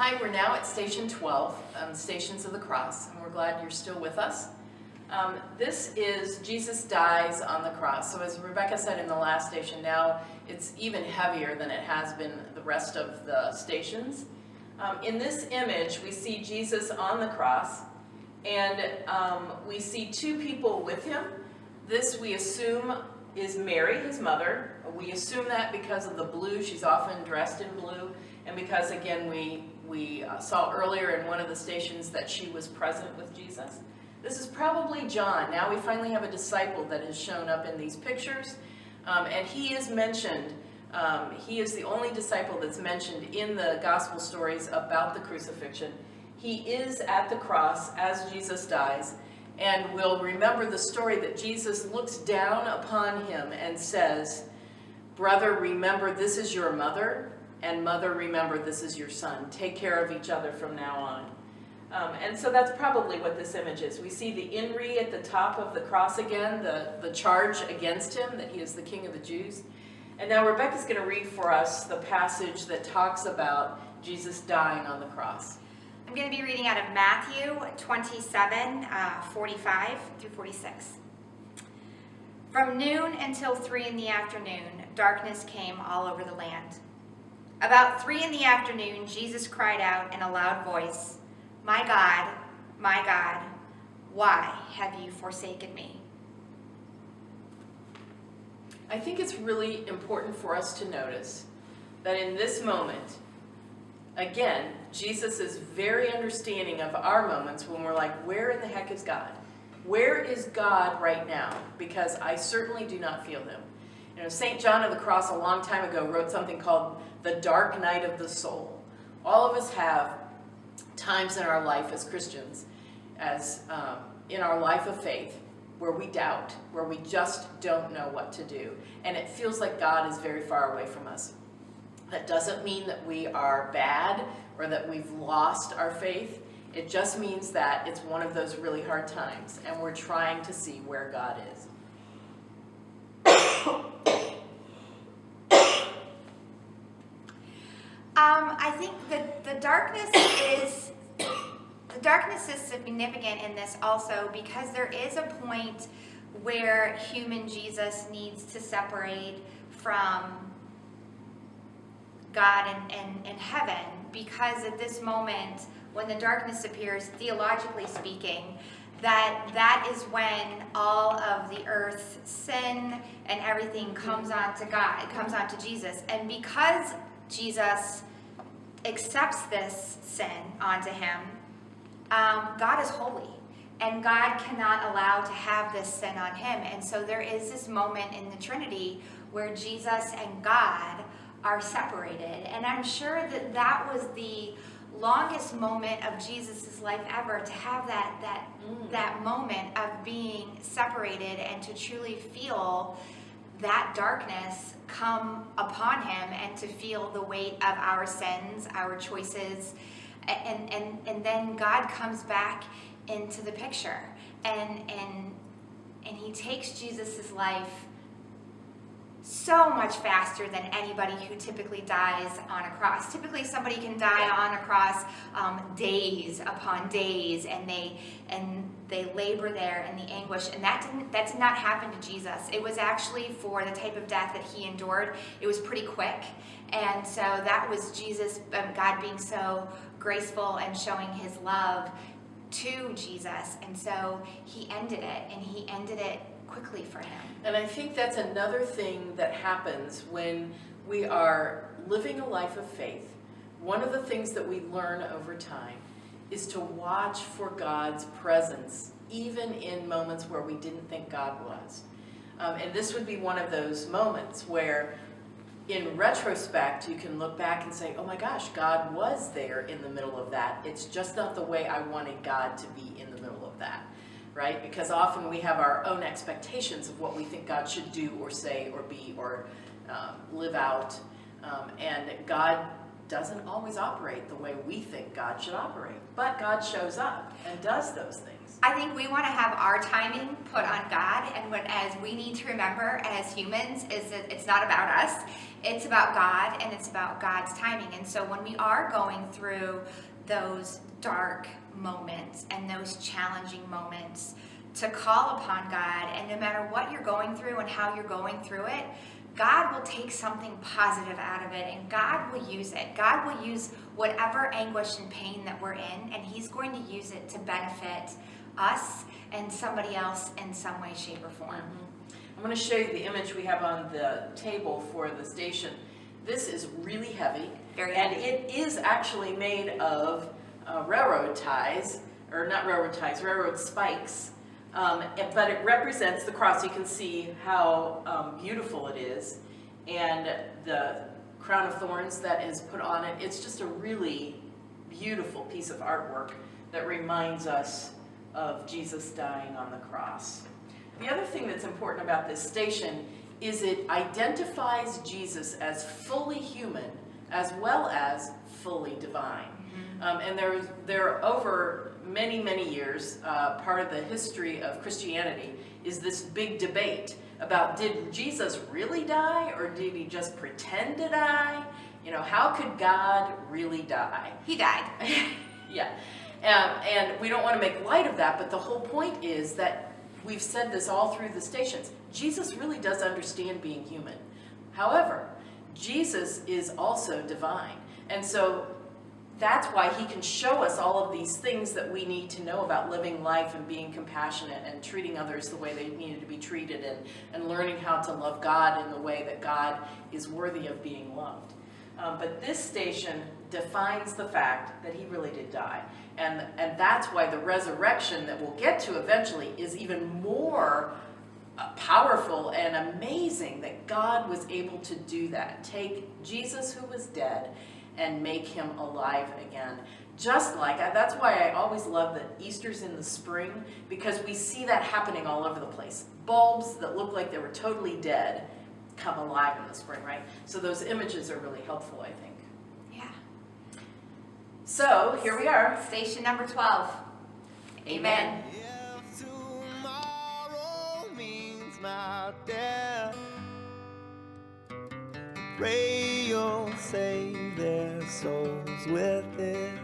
Hi, we're now at Station 12, Stations of the Cross, and we're glad you're still with us. This is Jesus dies on the cross. So as Rebecca said in the last station, now it's even heavier than it has been the rest of the stations. In this image, we see Jesus on the cross, and we see two people with him. This, we assume, is Mary, his mother. We assume that because of the blue. She's often dressed in blue, and because, again, we saw earlier in one of the stations that she was present with Jesus. This is probably John. Now we finally have a disciple that has shown up in these pictures, and he is mentioned. He is the only disciple that's mentioned in the gospel stories about the crucifixion. He is at the cross as Jesus dies, and we'll remember the story that Jesus looks down upon him and says, "Brother, remember this is your mother, and mother, remember this is your son. Take care of each other from now on." And so that's probably what this image is. We see the INRI at the top of the cross again, the charge against him, that he is the King of the Jews. And now Rebecca's going to read for us the passage that talks about Jesus dying on the cross. I'm going to be reading out of Matthew 27, 45 through 46. From noon until 3 in the afternoon, darkness came all over the land. About 3 in the afternoon, Jesus cried out in a loud voice, my God, why have you forsaken me?" I think it's really important for us to notice that in this moment, again, Jesus is very understanding of our moments when we're like, where in the heck is God? Where is God right now? Because I certainly do not feel him. You know, St. John of the Cross a long time ago wrote something called the dark night of the soul. All of us have times in our life as Christians, as in our life of faith, where we doubt, where we just don't know what to do. And it feels like God is very far away from us. That doesn't mean that we are bad or that we've lost our faith. It just means that it's one of those really hard times, and we're trying to see where God is. I think that the darkness is significant in this also because there is a point where human Jesus needs to separate from God and heaven, because at this moment when the darkness appears, theologically speaking, that is when all of the earth's sin and everything comes onto God, it comes onto Jesus. And because Jesus accepts this sin onto him, God is holy, and God cannot allow to have this sin on him. And so there is this moment in the Trinity where Jesus and God are separated. And I'm sure that was the longest moment of Jesus' life ever, to have that moment of being separated and to truly feel that darkness come upon him and to feel the weight of our sins, our choices. And then God comes back into the picture, and he takes Jesus' life so much faster than anybody who typically dies on a cross. Typically somebody can die on a cross days upon days, and they labor there in the anguish, and that did not happen to Jesus. It was actually, for the type of death that he endured, it was pretty quick. And so that was Jesus, God being so graceful and showing his love to Jesus. And so he ended it, and he ended it quickly for him. And I think that's another thing that happens when we are living a life of faith. One of the things that we learn over time is to watch for God's presence, even in moments where we didn't think God was. And this would be one of those moments where, in retrospect, you can look back and say, oh my gosh, God was there in the middle of that. It's just not the way I wanted God to be in the middle of that, right? Because often we have our own expectations of what we think God should do or say or be or live out. And God doesn't always operate the way we think God should operate. But God shows up and does those things. I think we want to have our timing put on God, and as we need to remember as humans is that it's not about us, it's about God, and it's about God's timing. And so when we are going through those dark moments and those challenging moments, to call upon God, and no matter what you're going through and how you're going through it, God will take something positive out of it, and God will use it. God will use whatever anguish and pain that we're in, and He's going to use it to benefit us and somebody else in some way, shape, or form. I'm going to show you the image we have on the table for the station. This is really heavy, Very and heavy. it is actually made of railroad ties, or not railroad ties, railroad spikes. But it represents the cross. You can see how beautiful it is, and the crown of thorns that is put on it. It's just a really beautiful piece of artwork that reminds us of Jesus dying on the cross. The other thing that's important about this station is it identifies Jesus as fully human as well as fully divine. And there are over many, many years, part of the history of Christianity is this big debate about, did Jesus really die, or did he just pretend to die? You know, how could God really die? He died. Yeah. And we don't want to make light of that, but the whole point is that we've said this all through the stations. Jesus really does understand being human. However, Jesus is also divine. And so that's why he can show us all of these things that we need to know about living life and being compassionate and treating others the way they needed to be treated, and learning how to love God in the way that God is worthy of being loved. But this station defines the fact that he really did die. And that's why the resurrection that we'll get to eventually is even more powerful and amazing, that God was able to do that. Take Jesus, who was dead, and make him alive again. Just like, that's why I always love that Easter's in the spring, because we see that happening all over the place. Bulbs that look like they were totally dead come alive in the spring, right? So those images are really helpful, I think. Yeah. So here we are. Station number 12. Amen. If tomorrow means my death, pray you'll save their souls with it.